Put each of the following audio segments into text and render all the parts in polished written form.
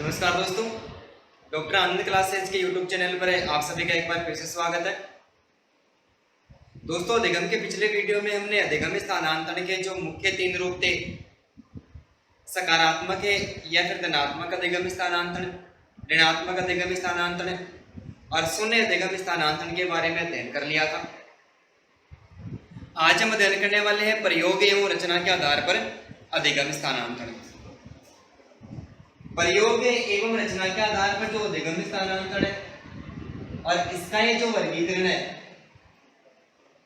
नमस्कार दोस्तों, डॉक्टर आनंद क्लासेज के यूट्यूब चैनल पर आप सभी का एक बार फिर से स्वागत है। दोस्तों, अधिगम के पिछले वीडियो में हमने अधिगम स्थानांतरण के जो मुख्य तीन रूप थे, सकारात्मक है या फिर धनात्मक अधिगम स्थानांतरण, ऋणात्मक अधिगम स्थानांतरण और शून्य अधिगम स्थानांतरण के बारे में अध्ययन कर लिया था। आज हम अध्ययन करने वाले हैं प्रयोग एवं रचना के आधार पर अधिगम स्थानांतरण। प्रयोग एवं रचना के आधार पर जो अधिगम स्थानांतरण है और इसका ये जो वर्गीकरण है,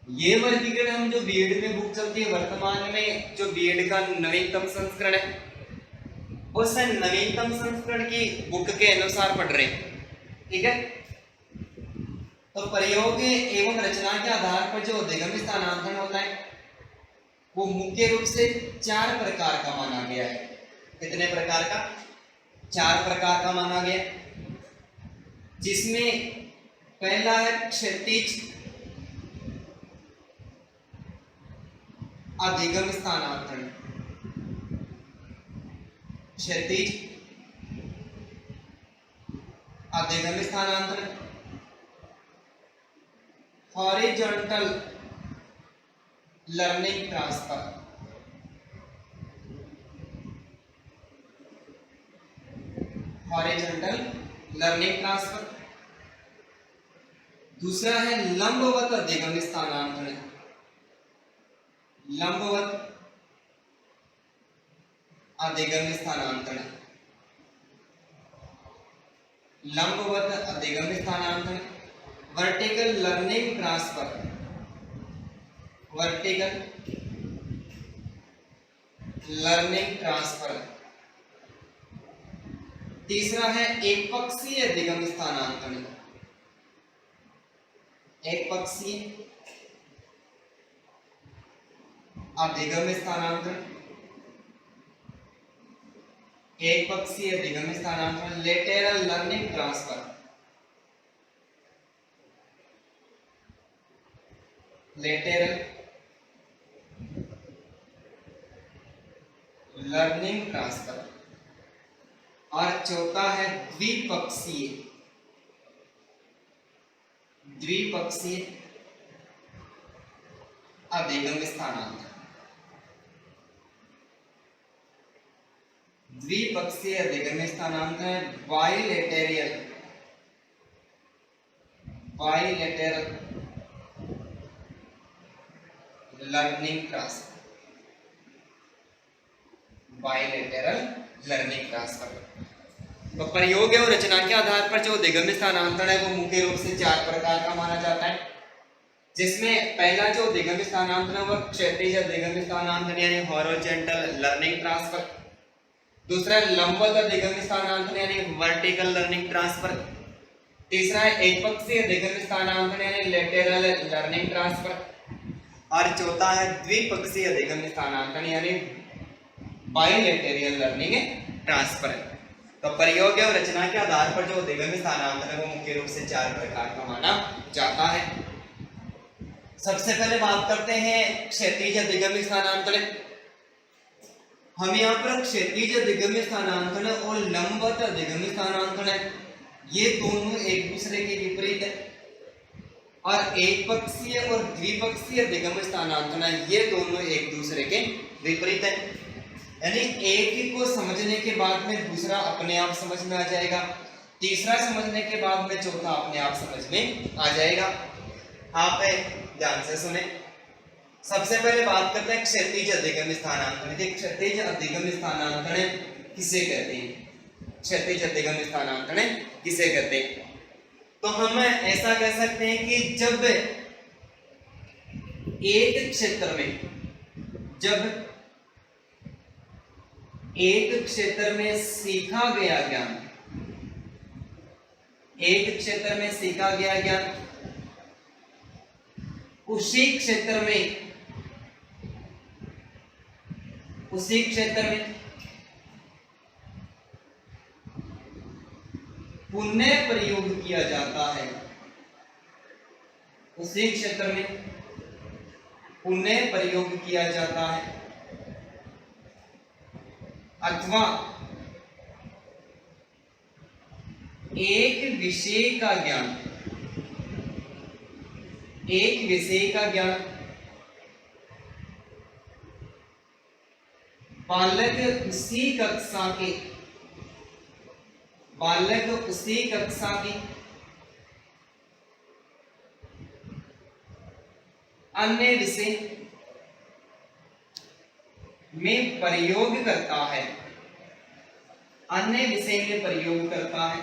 ये वर्गीकरण हम जो बीएड में बुक चलती है वर्तमान में, जो बीएड का नवीनतम संस्करण है, उस नवीनतम संस्करण की बुक के अनुसार पढ़ रहे हैं। ठीक है, तो प्रयोग एवं रचना के आधार पर जो अधिगम स्थानांतरण होता है वो मुख्य रूप से 4 प्रकार का माना गया है। कितने प्रकार का? 4 प्रकार का माना गया, जिसमें पहला है क्षैतिज अधिगम स्थानांतरण। क्षैतिज अधिगम स्थानांतरण, horizontal learning transfer. Horizontal learning transfer. दूसरा है लंबवत अधिगम स्थानांतरण। लंबवत अधिगम स्थानांतरण, लंबवत अधिगम स्थानांतरण। Vertical learning transfer, vertical learning transfer. तीसरा है एकपक्षीय अधिगम स्थानांतरण। एकपक्षीय अधिगम स्थानांतरण, एकपक्षीय अधिगम स्थानांतरण। Lateral learning transfer, lateral learning transfer. और चौथा है द्विपक्षीय, द्विपक्षीय अधिगम स्थानांतरण। द्विपक्षीय अधिगम स्थानांतरण bilateral, bilateral learning transfer, bilateral learning transfer. तो प्रयोग एवं रचना के आधार पर जो अधिगम स्थानांतरण है वो मुख्य रूप से 4 प्रकार का माना जाता है, जिसमें पहला जो अधिगम स्थानांतरण है वो क्षैतिज अधिगम स्थानांतरण यानी हॉरिजॉन्टल लर्निंग ट्रांसफर। दूसरा लंबवत अधिगम स्थानांतरण यानी वर्टिकल लर्निंग ट्रांसफर। तीसरा है एकपक्षीय अधिगम स्थानांतरण यानी लेटरल लर्निंग ट्रांसफर। और चौथा है द्विपक्षीय अधिगम स्थानांतरण यानी बाइलेटरल लर्निंग ट्रांसफर। तो प्रयोग और रचना के आधार पर जो अधिगम स्थानांतरण है वो मुख्य रूप से 4 प्रकार का माना जाता है। सबसे पहले बात करते हैं क्षैतिज अधिगम स्थानांतरण। हम यहाँ पर क्षैतिज अधिगम स्थानांतरण और लंबवत अधिगम स्थानांतरण, ये दोनों एक दूसरे के विपरीत है। और एकपक्षीय और द्विपक्षीय अधिगम स्थानांतरण, ये दोनों एक दूसरे के विपरीत है। यानी एक को समझने के बाद में दूसरा अपने आप समझ में आ जाएगा, तीसरा समझने के बाद में चौथा अपने आप समझ में आ जाएगा। आप ध्यान से सुने। सबसे पहले बात करते हैं क्षैतिज अधिगम स्थानांतरण। क्षैतिज अधिगम स्थानांतरण किसे कहते हैं? क्षैतिज अधिगम स्थानांतरण किसे कहते हैं? तो हम ऐसा कह सकते हैं कि जब एक क्षेत्र में, जब एक क्षेत्र में सीखा गया ज्ञान, एक क्षेत्र में सीखा गया ज्ञान उसी क्षेत्र में, उसी क्षेत्र में पुनः प्रयोग किया जाता है। उसी क्षेत्र में पुनः प्रयोग किया जाता है अथवा एक विषय का ज्ञान, एक विषय का ज्ञान बालक उसी कक्षा के, बालक उसी कक्षा के अन्य विषय में प्रयोग करता है, अन्य विषय में प्रयोग करता है,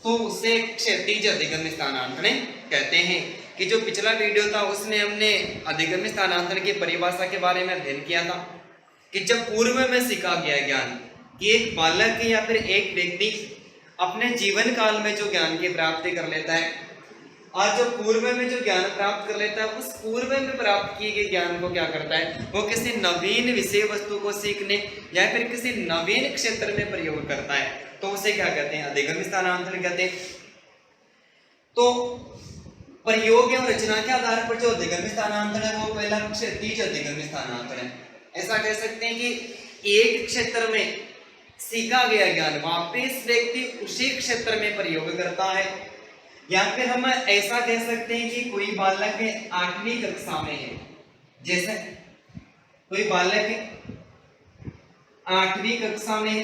तो उसे क्षैतिज अधिगम्य स्थानांतरण कहते हैं। कि जो पिछला वीडियो था उसमें हमने अधिगम्य स्थानांतरण की परिभाषा के बारे में अध्ययन किया था कि जब पूर्व में सीखा गया ज्ञान कि एक बालक या फिर एक व्यक्ति अपने जीवन काल में जो ज्ञान की प्राप्ति कर लेता है और जो पूर्व में जो ज्ञान प्राप्त कर लेता है, उस पूर्व में प्राप्त किए गए ज्ञान को क्या करता है, वो किसी नवीन विषय वस्तु को सीखने या फिर किसी नवीन क्षेत्र में प्रयोग करता है, तो उसे क्या कहते हैं, अधिगम्य स्थानांतरण कहते हैं। तो प्रयोग एवं रचना के आधार पर जो अधिगम्य स्थानांतरण है वो पहला क्षैतिज अधिगम्य स्थानांतरण है। ऐसा कह सकते हैं कि एक क्षेत्र में सीखा गया ज्ञान वापस व्यक्ति उसी क्षेत्र में प्रयोग करता है, या फिर हम ऐसा कह सकते हैं कि कोई बालक 8वीं कक्षा में है, जैसे कोई बालक 8वीं कक्षा में है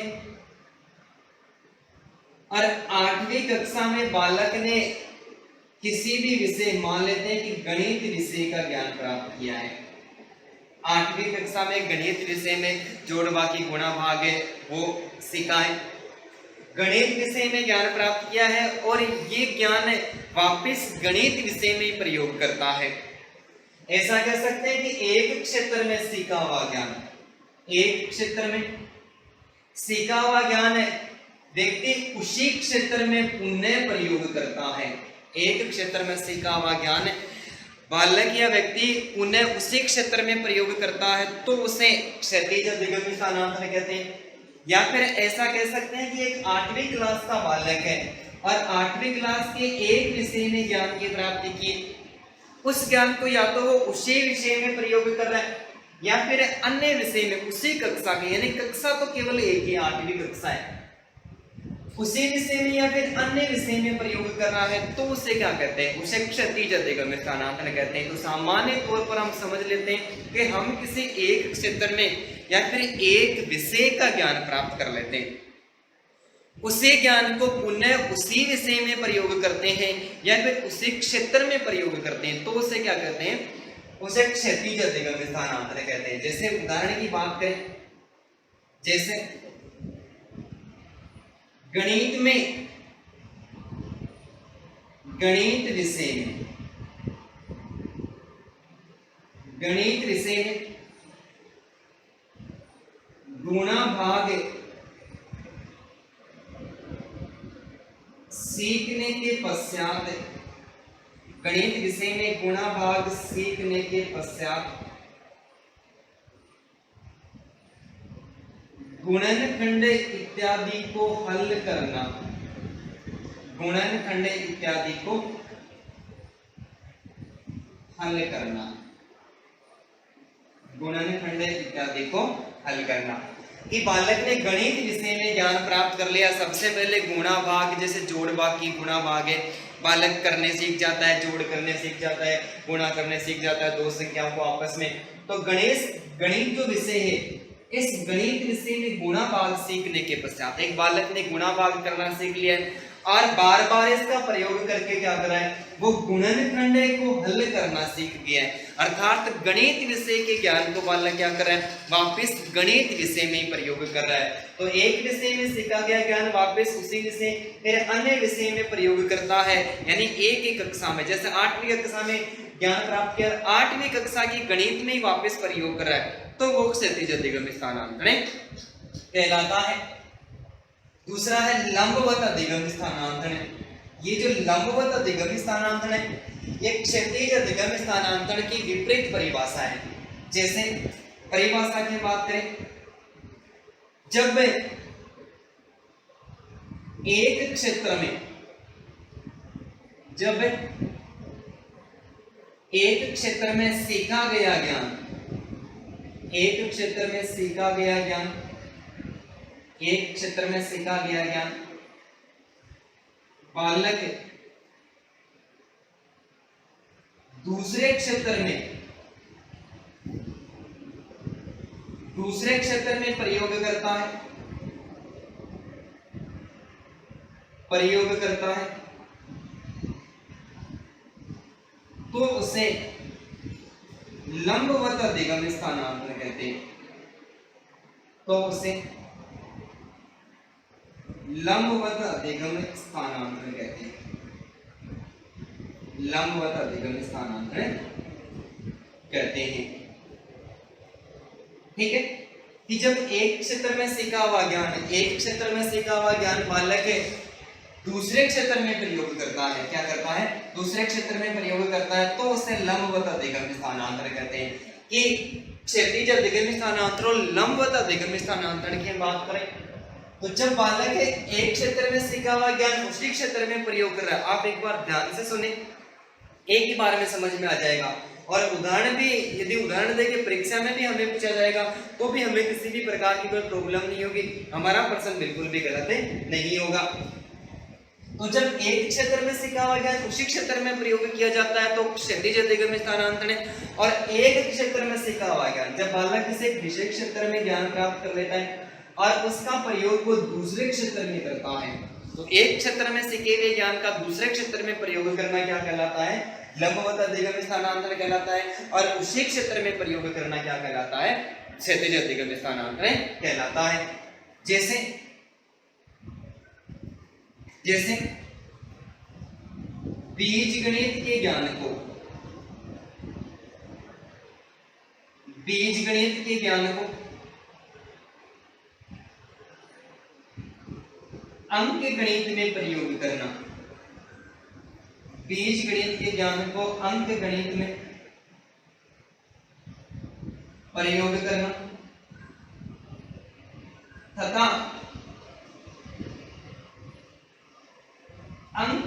और 8वीं कक्षा में बालक ने किसी भी विषय, मान लेते हैं कि गणित विषय का ज्ञान प्राप्त किया है। 8वीं कक्षा में गणित विषय में जोड़ बाकी गुणा भाग है वो सीखा है, गणित विषय में ज्ञान प्राप्त किया है और ये ज्ञान वापस गणित विषय में प्रयोग करता है। ऐसा कह सकते हैं कि एक क्षेत्र में सीखा हुआ ज्ञान, एक क्षेत्र में सीखा हुआ ज्ञान व्यक्ति उसी क्षेत्र में पुनः प्रयोग करता है। एक क्षेत्र में सीखा हुआ ज्ञान बालक या व्यक्ति पुनः उसी क्षेत्र में प्रयोग करता है, तो उसे क्षैतिज अधिगम्य स्थानांतरण कहते हैं। या फिर ऐसा कह सकते हैं कि एक 8वीं क्लास का बालक है और 8वीं क्लास के एक विषय में ज्ञान की प्राप्ति की, उस ज्ञान को या तो वो उसी विषय में प्रयोग कर रहा है या फिर अन्य विषय में उसी कक्षा के, यानी कक्षा तो केवल एक ही 8वीं कक्षा है, उसी विषय में या फिर अन्य विषय में प्रयोग कर रहा है, तो उसे क्या कहते हैं, उसे क्षैतिज अधिगम्य स्थानांतरण कहते हैं। तो सामान्य तौर पर हम समझ लेते हैं कि हम किसी एक क्षेत्र में या फिर एक विषय का ज्ञान प्राप्त कर लेते हैं, उसी ज्ञान को पुनः उसी विषय में प्रयोग करते हैं या फिर उसी क्षेत्र में प्रयोग करते हैं, तो उसे क्या कहते हैं, उसे क्षैतिज अधिगम्य स्थानांतरण कहते हैं। जैसे उदाहरण की बात करें, जैसे गणित में, गणित विषय में, गणित विषय में गुणा भाग सीखने के पश्चात, गणित विषय में गुणा भाग सीखने के पश्चात गुणनखंड इत्यादि को हल करना, गुणनखंड इत्यादि को हल करना, गुणनखंड इत्यादि को हल करना। कि बालक ने गणित विषय में ज्ञान प्राप्त कर लिया, सबसे पहले गुणा भाग, जैसे जोड़ बाकी गुणा भाग है, बालक करने सीख जाता है, जोड़ करने सीख जाता है, गुणा करने सीख जाता है, दो संख्याओं को आपस में। तो गणित जो विषय है, इस गणित विषय में गुणा भाग सीखने के पश्चात एक बालक ने गुणा भाग करना सीख लिया है और बार बार इसका प्रयोग करके क्या कर रहा है, वो गुणनखंड को हल करना सीख गया है। अर्थात गणित विषय के ज्ञान को बालक क्या कर रहा है, वापस गणित विषय में ही प्रयोग कर रहा है। तो एक विषय में सीखा गया ज्ञान वापस उसी विषय फिर अन्य विषय में प्रयोग करता है, यानी एक ही कक्षा में, जैसे 8वीं कक्षा में ज्ञान प्राप्त किया, 8वीं कक्षा की गणित में ही वापस प्रयोग कर रहा है, तो वो क्षैतिज अधिगम्य स्थानांतरण कहलाता है। दूसरा है लंबवत अधिगम्य स्थानांतरण। ये जो लंबवत अधिगम्य स्थानांतरण है, ये क्षैतिज अधिगम्य स्थानांतरण की विपरीत परिभाषा है। जैसे परिभाषा की बात करें, जब एक क्षेत्र में, जब एक क्षेत्र में सीखा गया ज्ञान, एक क्षेत्र में सीखा गया ज्ञान एक क्षेत्र में सीखा गया ज्ञान बालक दूसरे क्षेत्र में प्रयोग करता है तो उसे लंबवत अधिगम स्थानांतरण कहते हैं। तो उसे लंबवत अधिगम स्थानांतरण कहते हैं। लंबवत अधिगम स्थानांतरण कहते हैं। ठीक है कि जब एक क्षेत्र में सीखा हुआ ज्ञान बालक दूसरे क्षेत्र में प्रयोग करता है, क्या करता है, दूसरे क्षेत्र में प्रयोग करता है तो उसे लंबवत अधिगम स्थानांतरण कहते हैं। कि क्षैतिज अधिगम स्थानांतरण और लंबवत अधिगम स्थानांतरण की बात करें तो जब बालक एक क्षेत्र में सीखा हुआ ज्ञान उसी क्षेत्र में प्रयोग कर रहा है, आप एक बार ध्यान से सुने, एक ही बार में समझ में आ जाएगा। और उदाहरण भी यदि उदाहरण देके परीक्षा में भी हमें पूछा जाएगा तो भी हमें किसी भी प्रकार की कोई प्रॉब्लम नहीं होगी, हमारा प्रश्न बिल्कुल भी गलत नहीं होगा। तो जब एक क्षेत्र में सीखा हुआ ज्ञान उसी क्षेत्र में प्रयोग किया जाता है तो क्षैतिज अधिगम स्थानांतरण। और एक क्षेत्र में सीखा हुआ ज्ञान जब बालक किसी विशेष क्षेत्र में ज्ञान प्राप्त कर लेता है और उसका प्रयोग वो दूसरे क्षेत्र में करता है तो एक क्षेत्र में सीखे गए ज्ञान का दूसरे क्षेत्र में प्रयोग करना क्या कहलाता है, लंबवत अधिगम स्थानांतरण कहलाता है। और उसी क्षेत्र में प्रयोग करना क्या कहलाता है, क्षैतिज अधिगम स्थानांतरण कहलाता है। जैसे बीजगणित के ज्ञान को अंक गणित में प्रयोग करना, बीजगणित के ज्ञान को अंक गणित में प्रयोग करना तथा अंक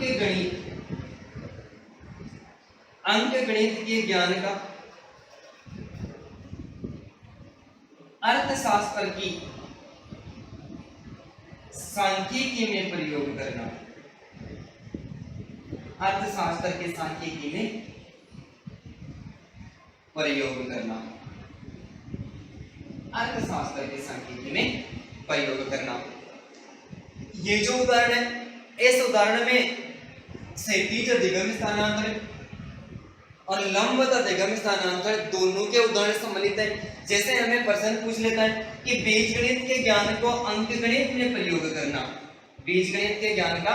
गणित के ज्ञान का अर्थशास्त्र की सांख्यिकी में प्रयोग करना, अर्थशास्त्र के सांख्यिकी में प्रयोग करना, अर्थशास्त्र के सांख्यिकी में प्रयोग करना। ये जो उदाहरण है इस उदाहरण में क्षैतिज अधिगम स्थानांतरण और लंबवत अधिगम स्थानांतरण दोनों के उदाहरण सम्मिलित हैं। जैसे हमें प्रश्न पूछ लेता है कि बीजगणित के ज्ञान को अंकगणित में प्रयोग करना, बीजगणित के ज्ञान का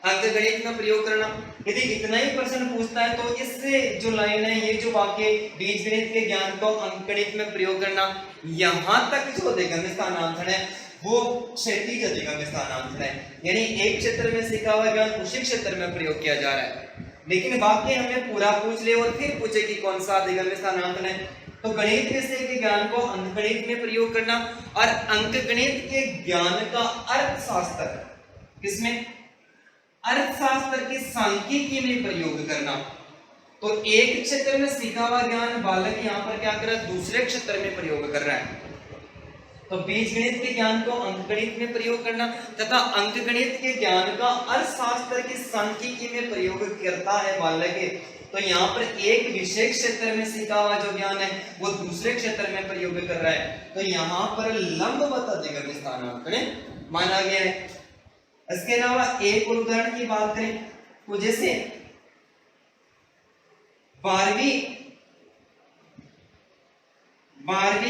अंकगणित में प्रयोग करना, यदि इतना ही प्रश्न पूछता है तो इससे जो लाइन है ये जो वाक्य बीजगणित के ज्ञान को अंकगणित में प्रयोग करना, यहां तक जो अधिगम स्थानांतरण है वो क्षैतिज अधिगम स्थानांतरण है। यानी एक क्षेत्र में सीखा हुआ ज्ञान उसी क्षेत्र में प्रयोग किया जा रहा है। लेकिन वाक्य हमें पूरा पूछ ले और फिर पूछे कि कौन सा अधिगम स्थानांतरण है तो गणित विषय के ज्ञान को अंकगणित में प्रयोग करना और अंकगणित के ज्ञान का अर्थशास्त्र किसमें, अर्थशास्त्र की सांख्यिकी में प्रयोग करना। तो एक क्षेत्र में सीखा हुआ ज्ञान बालक यहाँ पर क्या कर रहा है, दूसरे क्षेत्र में प्रयोग कर रहा है। तो बीजगणित के ज्ञान को अंकगणित में प्रयोग करना तथा अंकगणित के ज्ञान का अर्थशास्त्र की सांख्यिकी में प्रयोग करता है बालक। तो यहाँ पर एक विशेष क्षेत्र में सीखा हुआ जो ज्ञान है वो दूसरे क्षेत्र में प्रयोग कर रहा है तो यहाँ पर लंबवत अधिगम स्थानांतरण माना गया है। इसके अलावा एक और उदाहरण की बात करें तो जैसे 12वीं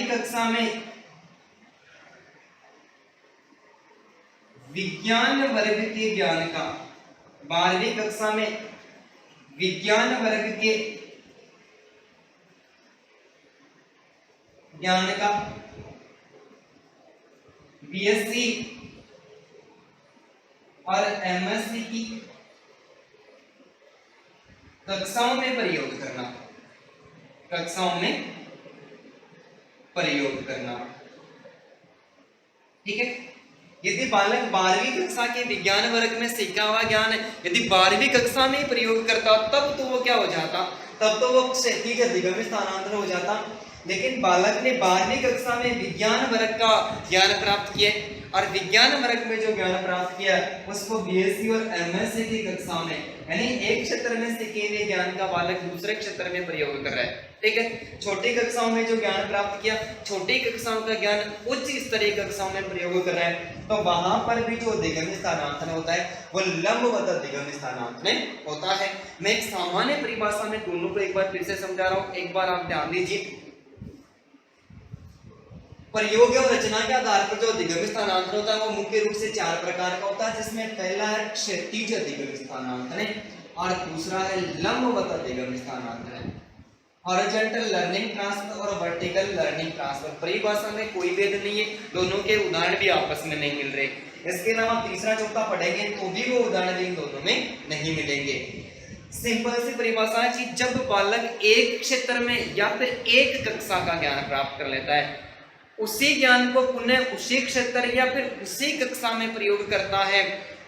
कक्षा में विज्ञान वर्ग के ज्ञान का, 12वीं कक्षा में विज्ञान वर्ग के ज्ञान का बीएससी और एमएससी की कक्षाओं में प्रयोग करना, कक्षाओं में प्रयोग करना। ठीक है, यदि बालक 12वीं कक्षा के विज्ञान वर्ग में सीखा हुआ ज्ञान है यदि 12वीं कक्षा में ही प्रयोग करता तब तो वो क्या हो जाता, तब तो वो क्षैतिज अधिगम स्थानांतरण हो जाता। लेकिन बालक ने 12वीं कक्षा में विज्ञान वर्ग का ज्ञान प्राप्त किया और विज्ञान वर्ग में जो ज्ञान प्राप्त किया उसको बीएससी और एमएससी की कक्षा में, यानी एक क्षेत्र में सीखे हुए ज्ञान का बालक दूसरे क्षेत्र में प्रयोग कर रहा है। ठीक है, छोटी कक्षाओं में जो ज्ञान प्राप्त किया, छोटी कक्षाओं का ज्ञान उच्च स्तरीय कक्षाओं में प्रयोग कर रहा है, तो वहां पर भी जो दिगंत स्थानांतरण होता है वो लंबवत दिगंत स्थानांतरण होता है। मैं एक सामान्य परिभाषा में दोनों को एक बार फिर से समझा रहा हूं, एक बार आप ध्यान दीजिए। प्रयोग और रचना के आधार पर जो दिगंत स्थानांतरण होता है वो मुख्य रूप से 4 प्रकार का होता है, जिसमें पहला है क्षैतिज दिगंत स्थानांतरण और दूसरा है लंबवत दिगंत स्थानांतरण, हॉरिजॉन्टल लर्निंग ट्रांसफर और वर्टिकल लर्निंग ट्रांसफर। परिभाषा में कोई भेद नहीं है, दोनों के उदाहरण भी आपस में नहीं मिल रहे। इसके अलावा तीसरा चौथा पढ़ेंगे तो भी वो उदाहरण इन दोनों में नहीं मिलेंगे। सिंपल सी परिभाषा है कि जब बालक एक क्षेत्र में या फिर एक कक्षा का ज्ञान प्राप्त कर लेता है, उसी ज्ञान को पुनः उसी क्षेत्र या फिर उसी कक्षा में प्रयोग करता है,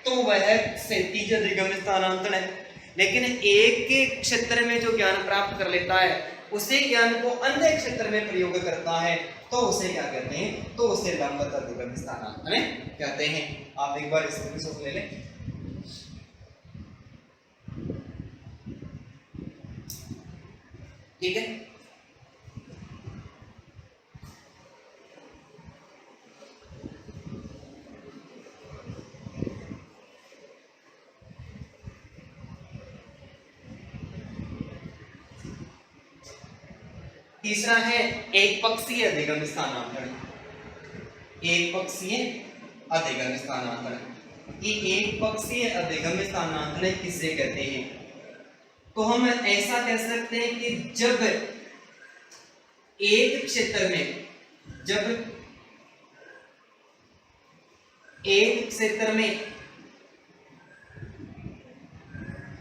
तो वह क्षैतिज दिगंत स्थानांतरण है। लेकिन एक के क्षेत्र में जो ज्ञान प्राप्त कर लेता है, उसी ज्ञान को अन्य क्षेत्र में प्रयोग करता है, तो उसे क्या कहते हैं, तो उसे लंबवत दिगंत स्थानांतरण कहते हैं। आप एक बार इसको भी सोच ले लें। ठीक है, तीसरा है एक पक्षीय अधिगम स्थानांतरण। एक पक्षीय अधिगम स्थानांतरण, ये एक पक्षीय अधिगम स्थानांतरण किसे कहते हैं? तो हम ऐसा कह सकते हैं कि जब एक क्षेत्र में, जब एक क्षेत्र में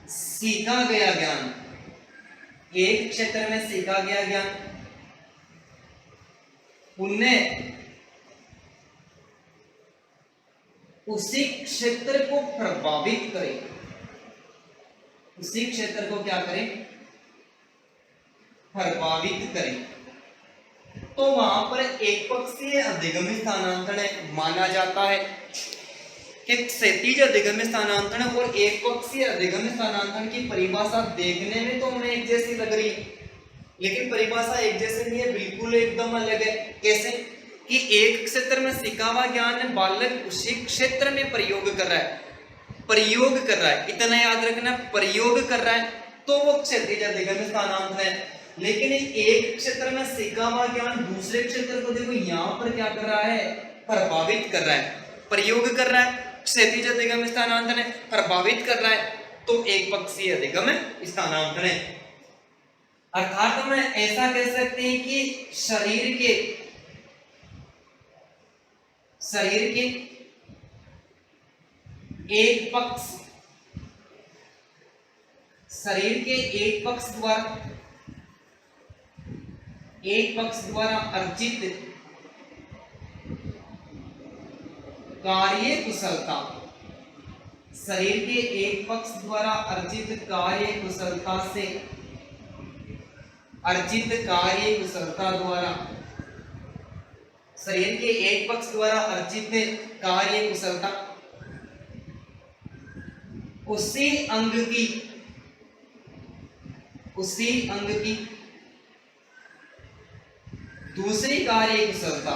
सीखा गया ज्ञान, एक क्षेत्र में सीखा गया ज्ञान उन्हें उसी क्षेत्र को प्रभावित करे, उसी क्षेत्र को क्या करें, प्रभावित करे, तो वहां पर एक पक्षीय अधिगम स्थानांतरण माना जाता है। कि क्षैतिज अधिगम स्थानांतरण और एक पक्षीय अधिगम स्थानांतरण की परिभाषा देखने में तो हमें एक जैसी लग रही, लेकिन परिभाषा एक जैसे नहीं है, बिल्कुल एकदम अलग है। कैसे कि एक क्षेत्र में सीखा हुआ ज्ञान बालक उसी क्षेत्र में प्रयोग कर रहा है, प्रयोग कर रहा है, इतना याद रखना, प्रयोग कर रहा है, तो वो क्षैतिज अधिगम स्थानांतरण है। लेकिन एक क्षेत्र में सीखा हुआ ज्ञान दूसरे क्षेत्र को देखो यहाँ पर क्या कर रहा है, प्रभावित कर रहा है, प्रयोग कर रहा है, क्षैतिज अधिगम स्थानांतरण प्रभावित कर रहा है, तो एक पक्षीय अधिगम स्थानांतरण। अर्थात हम ऐसा कह सकते हैं कि शरीर के एक पक्ष, शरीर के एक पक्ष द्वारा अर्जित कार्य कुशलता, शरीर के एक पक्ष द्वारा अर्जित कार्य कुशलता से, अर्जित कार्य कुशलता द्वारा, शरीर के एक पक्ष द्वारा अर्जित कार्य कुशलता उसी अंग की दूसरी कार्य कुशलता,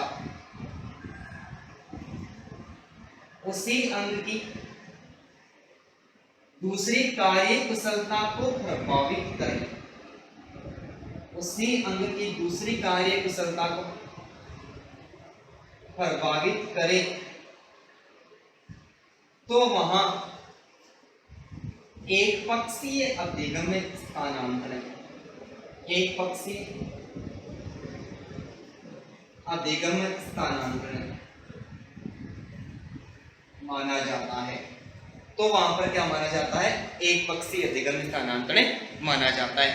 उसी अंग की दूसरी कार्य कुशलता को प्रभावित करें, उसी अंग की दूसरी कार्य कुशलता को प्रभावित करे, तो वहां एक पक्षीय अधिगम स्थानांतरण, एक पक्षीय अधिगम स्थानांतरण माना जाता है। तो वहां पर क्या माना जाता है, एक पक्षीय अधिगम स्थानांतरण माना जाता है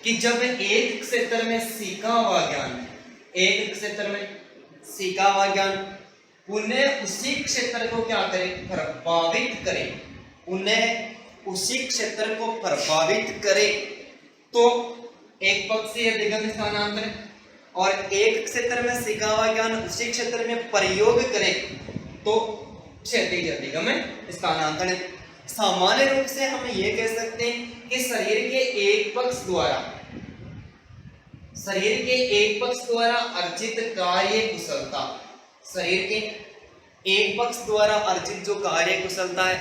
कि जब एक क्षेत्र में सीखा हुआ ज्ञान, एक क्षेत्र में सीखा हुआ ज्ञान उन्हें उसी क्षेत्र को क्या करे, प्रभावित करे, उन्हें उसी क्षेत्र को प्रभावित करे, तो एक पक्षीय अधिगम स्थानांतरण। और एक क्षेत्र में सीखा हुआ ज्ञान उसी क्षेत्र में प्रयोग करे, तो क्षैतिज अधिगम स्थानांतरण। सामान्य रूप से हम ये कह सकते हैं कि शरीर के एक पक्ष द्वारा अर्जित कार्य कुशलता, शरीर के एक पक्ष द्वारा अर्जित जो कार्य कुशलता है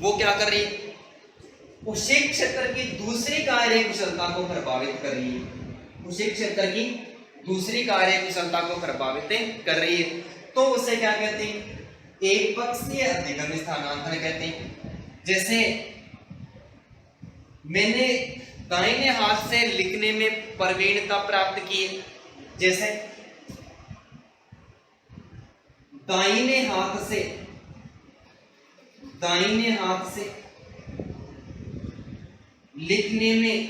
वो क्या कर रही है, उसी क्षेत्र की दूसरी कार्य कुशलता को प्रभावित कर रही है, उसी क्षेत्र की दूसरी कार्य कुशलता को प्रभावित कर रही है। तो उसे क्या कहते हैं, एक पक्षीय अधिगम स्थानांतरण कहते हैं। जैसे मैंने दाहिने हाथ से लिखने में प्रवीणता प्राप्त की, जैसे दाहिने हाथ से लिखने में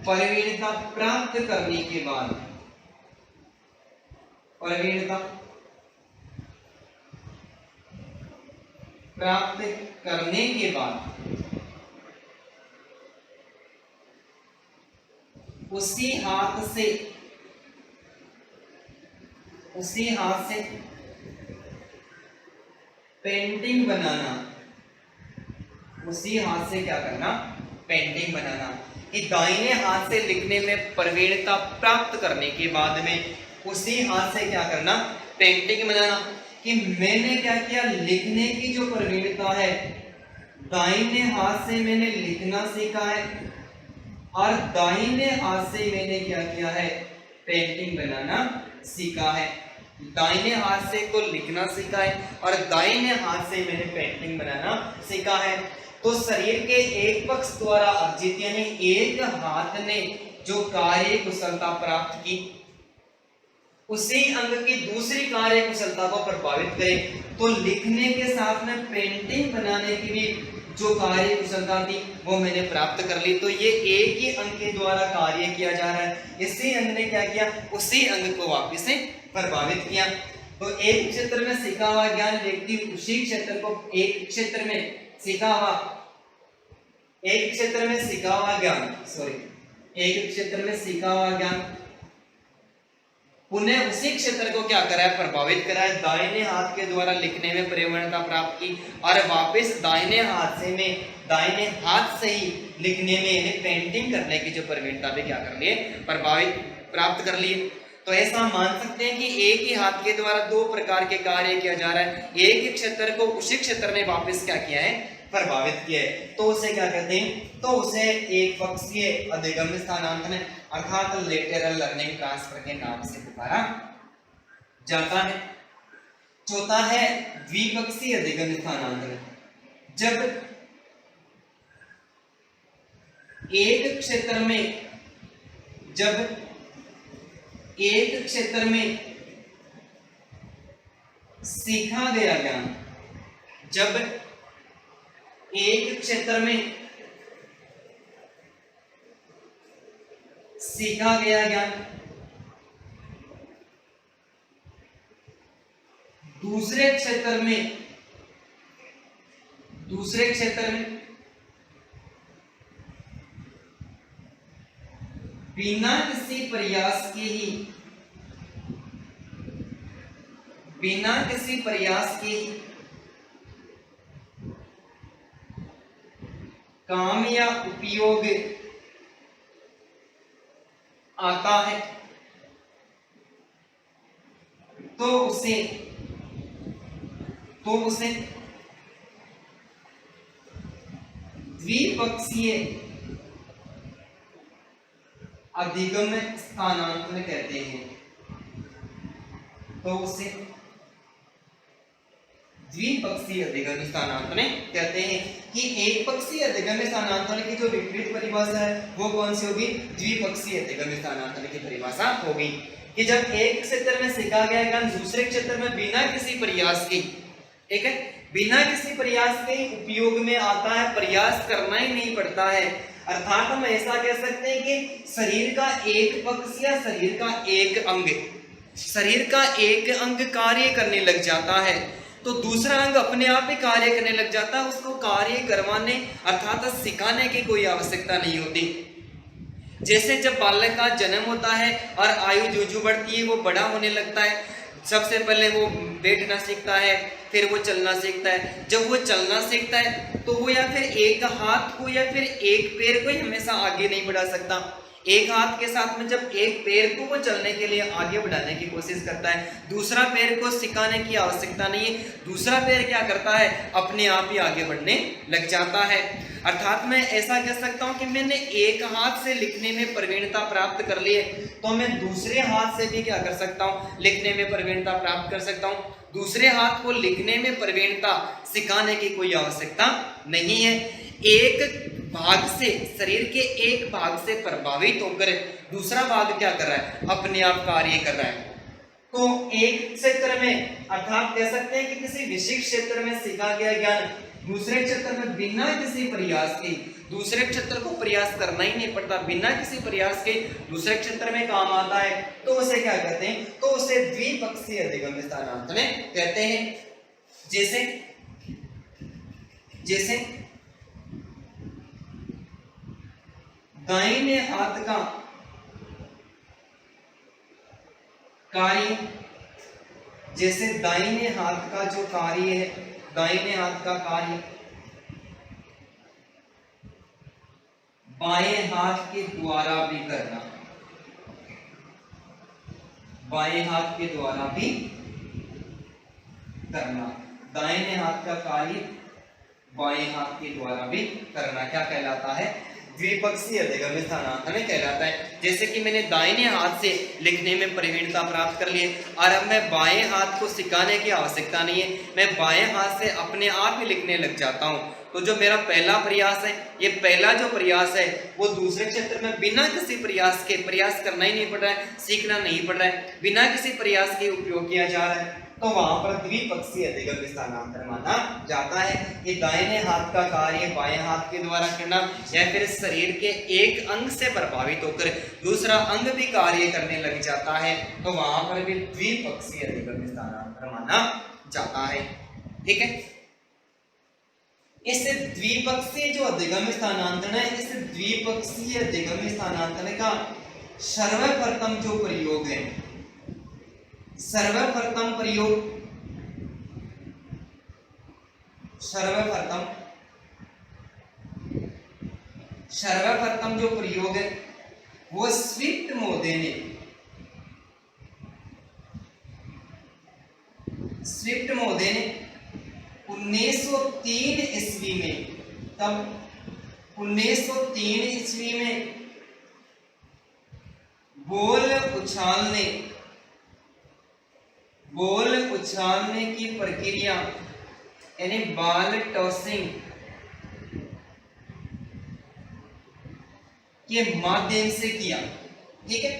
प्रवीणता प्राप्त करने के बाद उसी हाथ से पेंटिंग बनाना, उसी हाथ से क्या करना, पेंटिंग बनाना। कि दाहिने हाथ से लिखने में प्रवीणता प्राप्त करने के बाद में उसी हाथ से क्या करना, पेंटिंग बनाना। कि मैंने क्या किया, लिखने की जो प्रवीणता है दाहिने हाथ से मैंने लिखना सीखा है और दाहिने हाथ से मैंने क्या किया है, पेंटिंग बनाना सीखा है। दाहिने हाथ से तो लिखना सीखा है और दाहिने हाथ से मैंने पेंटिंग बनाना सीखा है। तो शरीर के एक पक्ष द्वारा अर्जित यानी एक हाथ ने जो कार्य कुशलता प्राप्त की उसी अंग की दूसरी कार्य कुशलता को प्रभावित करे, तो लिखने के साथ में पेंटिंग बनाने की भी जो कार्य कुशलता थी वो मैंने प्राप्त कर ली। तो ये एक ही अंग के द्वारा कार्य किया जा रहा है, इसी अंग ने क्या किया, उसी अंग को वापस से प्रभावित किया। तो एक क्षेत्र में सीखा हुआ ज्ञान व्यक्ति उसी क्षेत्र को एक क्षेत्र में सीखा हुआ ज्ञान पुनः उसी क्षेत्र को क्या करा है, प्रभावित करा है। दाहिने हाथ के द्वारा लिखने में प्रवीणता प्राप्त की और वापस दाहिने हाथ से ही लिखने में यानी पेंटिंग करने की जो प्रवीणता भी क्या कर लिए, प्राप्त कर लिए। तो ऐसा मान सकते हैं कि एक ही हाथ के द्वारा दो प्रकार के कार्य किया जा रहा है, एक ही क्षेत्र को उसी क्षेत्र ने वापस क्या किया है, प्रभावित किया है। तो उसे क्या कहते हैं, तो उसे एक पक्षीय अधिगम स्थानांतरण अर्थात लेटरल लर्निंग ट्रांसफर के नाम से पुकारा जाता है। चौथा है द्विपक्षीय अधिगम स्थानांतरण। जब एक क्षेत्र में सीखा गया ज्ञान, जब एक क्षेत्र में सीखा गया ज्ञान दूसरे क्षेत्र में बिना किसी प्रयास के ही काम या उपयोग आता है, तो उसे द्विपक्षीय अधिगम स्थानांतरण कहते हैं। तो उसे द्विपक्षीय अधिगम स्थानांतरण कहते हैं। कि एक पक्षीय अधिगम स्थानांतरण की जो विपरीत परिभाषा है वो कौन सी होगी, द्विपक्षीय अधिगम स्थानांतरण की परिभाषा होगी। कि जब एक क्षेत्र में सीखा गया ज्ञान दूसरे क्षेत्र में बिना किसी प्रयास के, ठीक है, बिना किसी प्रयास के उपयोग में आता है, प्रयास करना ही नहीं पड़ता है। अर्थात हम ऐसा कह सकते हैं कि शरीर का एक पक्ष या शरीर का एक अंग कार्य करने लग जाता है तो दूसरा अंग अपने आप ही कार्य करने लग जाता है, उसको कार्य करवाने अर्थात सिखाने की कोई आवश्यकता नहीं होती। जैसे जब बालक का जन्म होता है और आयु जो बढ़ती है वो बड़ा होने लगता है, सबसे पहले वो बैठना सीखता है, फिर वो चलना सीखता है। जब वो चलना सीखता है तो वो या फिर एक हाथ को या फिर एक पैर को ही हमेशा आगे नहीं बढ़ा सकता। एक हाथ के साथ में जब एक पैर को वो चलने के लिए आगे बढ़ाने की कोशिश करता है, दूसरा पैर को सिखाने की आवश्यकता नहीं है, दूसरा पैर क्या करता है, अपने आप ही आगे बढ़ने लग जाता है। अर्थात मैं ऐसा कह सकता हूं कि मैंने एक हाथ से लिखने में प्रवीणता प्राप्त कर ली है, तो मैं दूसरे हाथ से भी क्या कर सकता हूं, लिखने में प्रवीणता प्राप्त कर सकता हूं। दूसरे हाथ को लिखने में प्रवीणता सिखाने की कोई आवश्यकता नहीं है। एक भाग से, शरीर के एक भाग से प्रभावित होकर दूसरा भाग क्या कर रहा है, अपने आप कार्य कर रहा है। तो एक क्षेत्र में अर्थात कह सकते हैं कि किसी विशिष्ट क्षेत्र में सीखा गया ज्ञान दूसरे क्षेत्र में बिना किसी प्रयास के, दूसरे क्षेत्र को प्रयास करना ही नहीं पड़ता, बिना किसी प्रयास के दूसरे क्षेत्र में काम आता है, तो उसे क्या कहते हैं, तो उसे द्विपक्षीय अधिगम स्थानांतरण कहते हैं। जैसे जैसे दाहिने हाथ का कार्य, जैसे दाहिने हाथ का जो कार्य है, दाहिने हाथ का कार्य बाएं हाथ के द्वारा भी करना, बाएं हाथ के द्वारा भी करना, दाहिने हाथ का कार्य बाएं हाथ के द्वारा भी करना क्या कहलाता है, द्विपक्षीय अधिगम स्थानांतरण कहलाता है। जैसे कि मैंने दाहिने हाथ से लिखने में प्रवीणता प्राप्त कर ली है और अब मैं बाएं हाथ को सिखाने की आवश्यकता नहीं है, मैं बाएं हाथ से अपने आप ही लिखने लग जाता हूं। तो जो मेरा पहला प्रयास है, ये पहला जो प्रयास है वो दूसरे क्षेत्र में बिना किसी प्रयास के, प्रयास करना ही नहीं पड़ रहा है, सीखना नहीं पड़ रहा है, बिना किसी प्रयास के उपयोग किया जा रहा है, तो वहां पर द्विपक्षीय अधिगम स्थानांतरण माना जाता है। ये दाहिने हाथ का कार्य बाएं हाथ के द्वारा करना या फिर शरीर के एक अंग से प्रभावित होकर दूसरा अंग भी कार्य करने लग जाता है, तो वहां पर भी द्विपक्षीय अधिगम स्थानांतरण माना जाता है। ठीक है, इस द्विपक्षीय जो अधिगम स्थानांतरण है, इस द्विपक्षीय अधिगम स्थानांतरण का सर्वप्रथम जो प्रयोग है, सर्वप्रथम जो प्रयोग है वो स्विफ्ट महोदय ने 1903 ईस्वी में, तब 1903 ईस्वी में बॉल उछालने की प्रक्रिया यानी बॉल टॉसिंग के माध्यम से किया। ठीक है,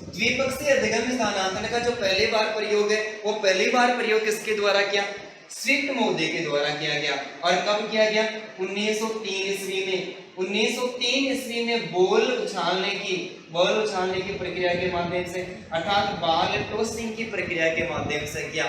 द्विपक्षीय अधिगम स्थानांतरण का जो पहली बार प्रयोग है वो पहली बार प्रयोग किसके द्वारा किया, स्विफ्ट महोदय के द्वारा किया गया। और कब किया गया, 1903 ईस्वी में। 1903 ईस्वी में बॉल उछालने की प्रक्रिया के माध्यम से, अर्थात बॉल टॉसिंग की प्रक्रिया के माध्यम से किया।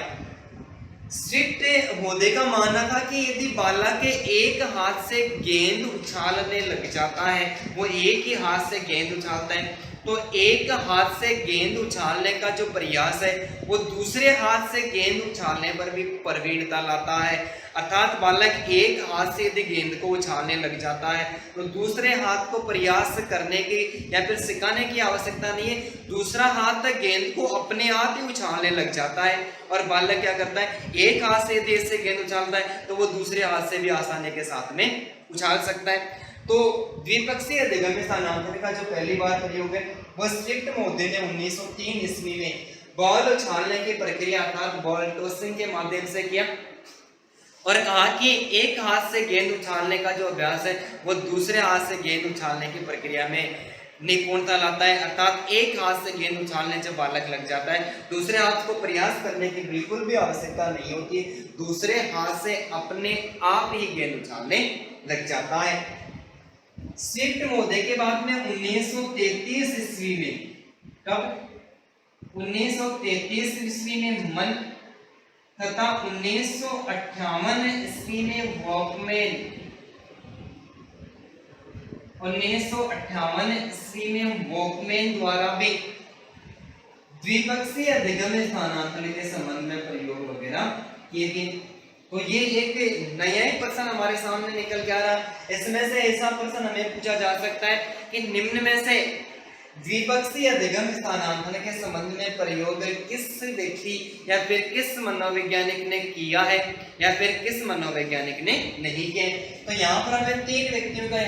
स्विफ्ट महोदय का मानना था कि यदि बालक एक हाथ से गेंद उछालने लग जाता है, वो एक ही हाथ से गेंद उछालता है, तो एक हाथ से गेंद उछालने का जो प्रयास है वो दूसरे हाथ से गेंद उछालने पर भी प्रवीणता लाता है। अर्थात बालक एक हाथ से यदि गेंद को उछालने लग जाता है तो दूसरे हाथ को प्रयास करने की या फिर सिखाने की आवश्यकता नहीं है, दूसरा हाथ गेंद को अपने आप ही उछालने लग जाता है। और बालक क्या करता है, एक हाथ से यदि इससे गेंद उछालता है तो वो दूसरे हाथ से भी आसानी के साथ में उछाल सकता है। तो द्विपक्षीय अधिगम स्थानांतरण का जो पहली बार प्रयोग है वह स्विफ्ट महोदय ने 1903 ईस्वी में बॉल उछालने की प्रक्रिया अर्थात बॉल टॉसिंग के माध्यम से किया और कहा कि एक हाथ से गेंद उछालने का जो अभ्यास है वो दूसरे हाथ से गेंद उछालने की प्रक्रिया में निपुणता लाता है। अर्थात एक हाथ से गेंद उछालने जब बालक लग जाता है, दूसरे हाथ को प्रयास करने की बिल्कुल भी आवश्यकता नहीं होती, दूसरे हाथ से अपने आप ही गेंद उछालने लग जाता है। स्विफ्ट महोदय के बाद में 1933 ईस्वी में, कब 1933 ईस्वी में मन तथा 1958 ईस्वी में वॉकमैन, 1958 ईस्वी में वॉकमैन द्वारा भी द्विपक्षीय अधिगम्य स्थानांतरण के संबंध में प्रयोग वगैरह किए गए। तो ये एक नया ही प्रश्न हमारे सामने निकल के आ रहा है। इसमें से ऐसा प्रश्न हमें पूछा जा सकता है कि निम्न में से द्विपक्षीय अधिगम स्थानांतरण के संबंध में प्रयोग किस व्यक्ति या फिर किस मनोवैज्ञानिक ने किया है या फिर किस मनोवैज्ञानिक ने नहीं किया है। तो यहाँ पर हमें 3 व्यक्तियों का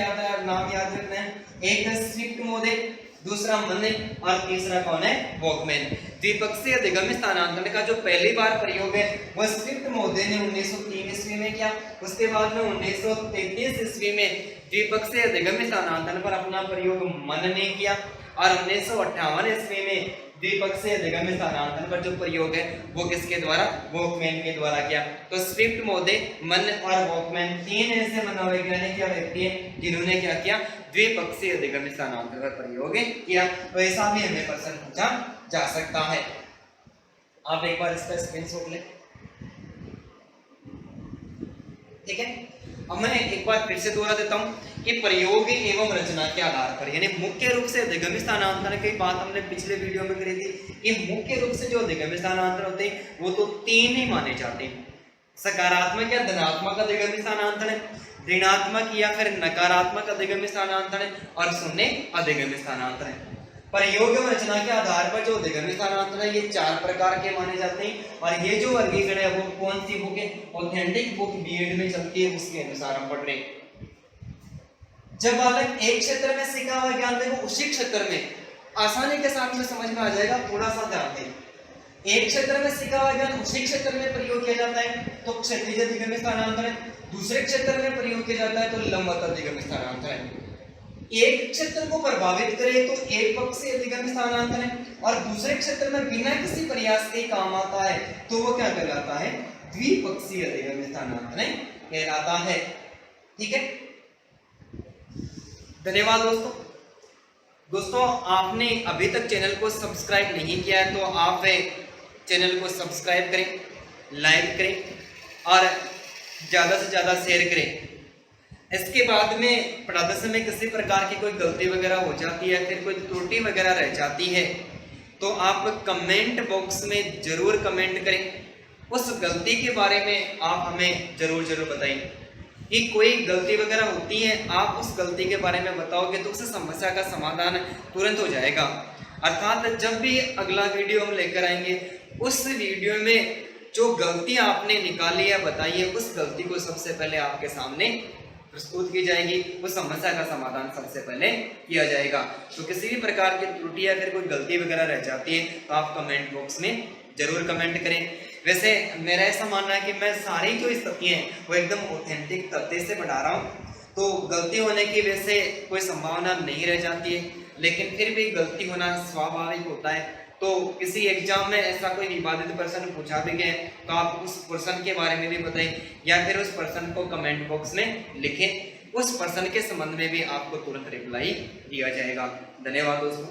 नाम याद रखना है। एक है स्विफ्ट-मोदिग, दूसरा मनिक और तीसरा कौन है? वॉकमैन। द्विपक्षीय अधिगम स्थानांतरण का जो पहली बार प्रयोग है वह स्विफ्ट-मोदिग ने 1903 ईस्वी में किया। उसके बाद में 1933 ईस्वी में द्विपक्षीय अधिगम स्थानांतरण पर अपना प्रयोग मन ने किया और 1958 ईस्वी में द्विपक्षीय अधिगम स्थानांतरण पर जो प्रयोग है वो किसके द्वारा? वॉकमैन के द्वारा किया। तो स्विफ्ट-मोदिग, मन और वॉकमैन 3 ऐसे मनोवैज्ञानिक या व्यक्ति हैं जिन्होंने क्या किया? द्विपक्षीय अधिगम स्थानांतरण पर प्रयोग किया। तो ऐसा भी हमें प्रश्न पूछा जा सकता है। आप एक बार इसका स्क्रीनशॉट लें, ठीक है। अब मैं एक बार फिर से दोहरा देता हूं कि प्रयोग एवं रचना के आधार पर, यानी मुख्य रूप से अधिगम स्थानांतरण की बात हमने पिछले वीडियो में करी थी कि मुख्य रूप से जो अधिगम स्थानांतरण होते हैं वो तो 3 ही माने जाते हैं। सकारात्मक या धनात्मक अधिगम स्थानांतरण, ऋणात्मक या फिर नकारात्मक अधिगम स्थानांतरण और शून्य अधिगम स्थानांतरण। प्रयोग एवं रचना के आधार पर जो अधिगम स्थानांतरण है ये 4 प्रकार के माने जाते हैं। और ये जो वर्गीकरण है वो कौन सी बुक है? ऑथेंटिक बुक बीएड में चलती है, उसके अनुसार हम पढ़ रहे हैं। जब बालक एक क्षेत्र में सीखा हुआ ज्ञान देखो उसी क्षेत्र में आसानी के साथ में समझ में आ जाएगा। थोड़ा सा ध्यान दें, एक क्षेत्र में सीखा हुआ ज्ञान उसी क्षेत्र में प्रयोग किया जाता है तो क्षैतिज अधिगम स्थानांतरण, दूसरे क्षेत्र में प्रयोग किया जाता है तो लंबवत अधिगम स्थानांतरण। एक क्षेत्र को प्रभावित करे तो एक पक्षीय अधिगम स्थानांतरण और दूसरे क्षेत्र में बिना किसी प्रयास के काम आता है तो वो क्या कहलाता है? द्विपक्षीय अधिगम स्थानांतरण कहलाता है। ठीक है, धन्यवाद दोस्तों, आपने अभी तक चैनल को सब्सक्राइब नहीं किया है तो आप चैनल को सब्सक्राइब करें, लाइक करें और ज़्यादा से ज़्यादा शेयर करें। इसके बाद में पढ़ाते समय किसी प्रकार की कोई गलती वगैरह हो जाती है, फिर कोई त्रुटि वगैरह रह जाती है तो आप कमेंट बॉक्स में ज़रूर कमेंट करें। उस गलती के बारे में आप हमें ज़रूर बताएं कि कोई गलती वगैरह होती है, आप उस गलती के बारे में बताओगे तो उस समस्या का समाधान तुरंत हो जाएगा। अर्थात जब भी अगला वीडियो हम लेकर आएंगे उस वीडियो में जो गलती आपने निकाली है बताई है उस गलती को सबसे पहले आपके सामने प्रस्तुत की जाएगी, उस समस्या का समाधान सबसे पहले किया जाएगा। तो किसी भी प्रकार की त्रुटि या फिर कोई गलती वगैरह रह जाती है तो आप कमेंट बॉक्स में जरूर कमेंट करें। वैसे मेरा ऐसा मानना है कि मैं सारी जो स्थितियाँ हैं वो एकदम ऑथेंटिक तथ्य से बढ़ा रहा हूँ, तो गलती होने की वैसे कोई संभावना नहीं रह जाती है, लेकिन फिर भी गलती होना स्वाभाविक होता है। तो किसी एग्जाम में ऐसा कोई विवादित प्रश्न पूछा भी गया तो आप उस प्रश्न के बारे में भी बताएं या फिर उस प्रश्न को कमेंट बॉक्स में लिखें, उस प्रश्न के संबंध में भी आपको तुरंत रिप्लाई दिया जाएगा। धन्यवाद दोस्तों।